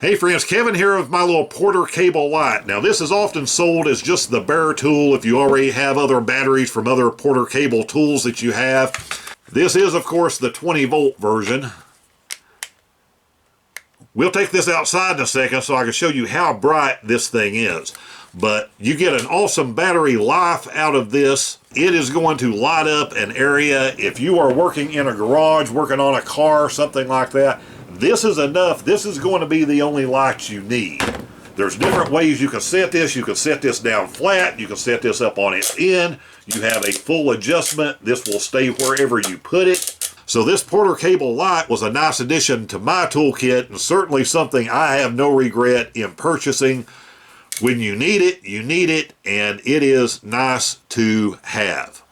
Hey friends, Kevin here with my little Porter cable light. Now this is often sold as just the bare tool if you already have other batteries from other Porter cable tools that you have. This is of course the 20-volt version. We'll take this outside in a second so I can show you how bright this thing is. But you get an awesome battery life out of this. It is going to light up an area. If you are working in a garage, working on a car, something like that, this is enough. This is going to be the only light you need. There's different ways you can set this. You can set this down flat. You can set this up on its end. You have a full adjustment. This will stay wherever you put it. So this Porter cable light was a nice addition to my toolkit, and certainly something I have no regret in purchasing. When you need it, and it is nice to have.